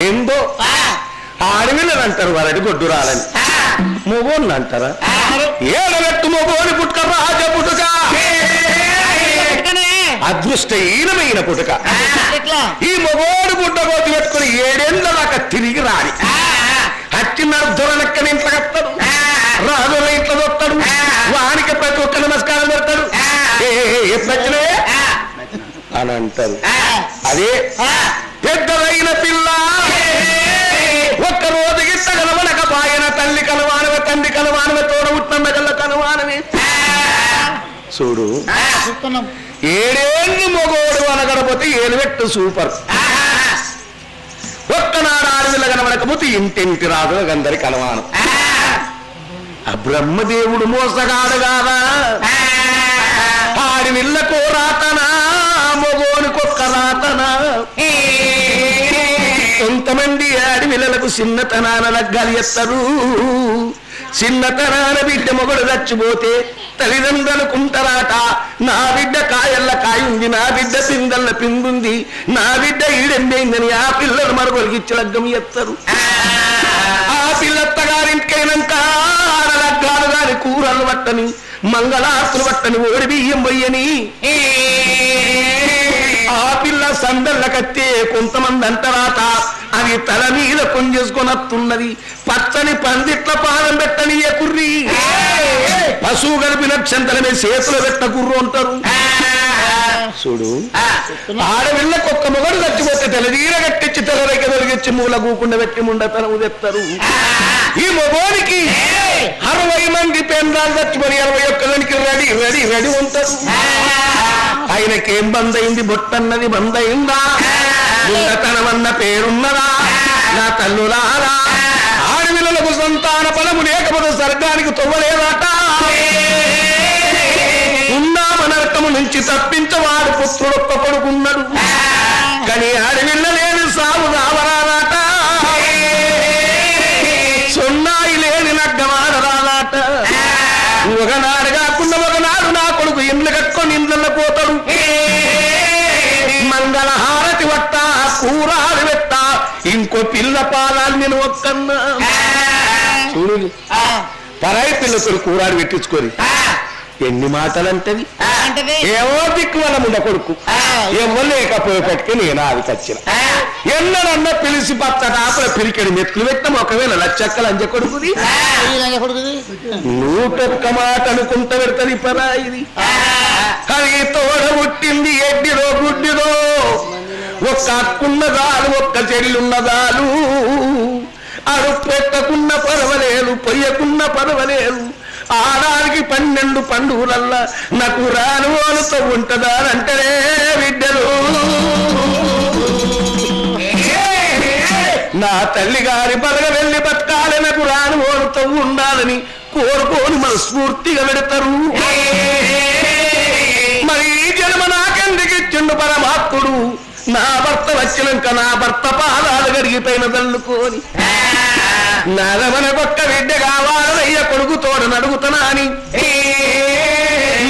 ఏందో ఆడవిల్లని అంటారు వరటి గొడ్డురాలని, మొగోళ్ళు అంటారా? ఏడబెట్టు మొగోని పుట్టుక రాజ పుట్టుక, అదృష్టహీనమైన పుట్టుక. ఈ మొగోడు పుట్ట కోతి పెట్టుకుని 7 ఏళ్ళ దాకా తిరిగి రాని హచ్చిన దొరలెక్కని ఇంట్లో కట్టాడు, రాజుల ఇంట్లో దొత్తాడు, వానికి ప్రతి ఒక్క నమస్కారం పెడతాడు. ఏ ప్రశ్నే అని అంటారు. అదే పెద్దదైన పిల్ల ఒక్క రోజు గిట్ట కలవనకపోయిన తల్లి కలవానవ, తండ్రి కలవానవ, తోడబుట్టిన కల్ల కలవానవి. చూడు 7 ఏళ్ళు మొగోడు అనగడపోతే 7 పెట్టు సూపర్. ఒక్కనాడు ఆడవిల్ల కనబడకపోతే ఇంటింటి రాజులకు అందరి కలవాను. ఆ బ్రహ్మదేవుడు మోసగాడు కాదా? ఆడవిల్లకు రాతనా, మొగోనికొక్క రాతనా? కొంతమంది ఆడవిల్లలకు చిన్నతనాన లగ్గాలు ఎత్తరు. చిన్నతనాన బిడ్డ మొగడు చచ్చిపోతే తల్లిదండ్రులకుంటారాట, నా బిడ్డ కాయల్ల కాయుంది, నా బిడ్డ పిందల్ల పిందుంది, నా బిడ్డ ఈడెంబైందని ఆ పిల్లలు మరొకరికి ఇచ్చి లగ్గం ఎత్తరు. ఆ పిల్లత్తగారింటికైనాక ఆడలగ్గాలు గాని కూరలు పట్టని, మంగళాస్తులు పట్టని, ఓడి బియ్యం పొయ్యని ఆ పిల్ల సందళ్ళ కత్తే కొంతమంది అంటారాట, అది తల మీద కొంజేసుకొని వస్తున్నది. పచ్చని పందిట్ల పాదం పెట్టని ఏ కుర్రి, పశువు కలిపిన క్షంతలమే చేతులు పెట్ట కుర్రు అంటారు. చూడు ఆడవిళ్ళకు ఒక్క మొగడు చచ్చిపోతే తెలదీర కట్టించి తెలరేక తొలగించి మూల కూకుండా పెట్టి ముండతనం తెస్తారు. ఈ మొగోనికి 60 మంది పెండాలు చచ్చిపోయి 61 రెడీ రెడీ రెడీ ఉంటారు. ఆయనకేం బందైంది? బొట్టన్నది బందైందా? ముండతనమన్న పేరున్నదా? నా తల్లులారా, ఆడవిళ్ళకు సంతాన ఫలము లేకపోతే స్వర్గానికి తొవ్వలేదట. ఉన్నామ నరకము నుంచి తప్పించవాడు పుత్రుడొక్క కొడుకున్నాడు, కానీ ఆడవిల్ల లేని సాగు రావరాదట. సొన్నాయి లేని నగ్గమాడరాదట. ఒకనాడు కాకుండా ఒకనాడు నా కొడుకు ఇండ్లు కట్టుకొని ఇండ్లలో పోతాడు. మంగళహారతి వట్ట, కూరాలు పెట్ట, ఇంకో పిల్ల పాదాలు నేను ఒక్కన్నా. చూడు పరాయి పిల్లతో కూరాడు పెట్టించుకొని ఎన్ని మాటలంటది. ఏవో దిక్కు వల్ల ముండ కొడుకు ఎవరు లేకపోయేపటికి నేను అది కచ్చిన ఎన్నడన్న పిలిచి పచ్చటాపల పిరికెడు మెట్లు పెట్టాం. ఒకవేళ లచ్చక్కలు అంజ కొడుకుది 101 మాట అనుకుంటా పెడతది పరాయిది. అది తోడ పుట్టింది ఎడ్డిదో గుడ్డిదో, ఒక్క అక్కున్నదాలు ఒక్క చెల్లున్నదాలు, అడుగు పెట్టకున్న పర్వలేదు, పొయ్యకున్న పర్వలేదు. ఆడానికి 12 పండుగలల్లా నాకు రాను వాళ్ళతో ఉంటదానంటే బిడ్డలు, నా తల్లి గారి బలగ వెళ్ళి బతకాలి, నాకు రాను వాళ్ళతో ఉండాలని కోరుకోని మనస్ఫూర్తిగా పెడతారు. మరి ఈ జన్మ నాకెందుకు ఇచ్చిండు పరమాత్ముడు? నా భర్త వచ్చినాక నా భర్త పాదాలు గడిగిపోయిన తల్లుకోని నరమనకొక్క బిడ్డ కావాలనయ్య కొడుకు తోడ నడుగుతున్నా అని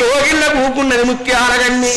లోగిళ్ళ కూకున్నది ముఖ్యాలగన్ని.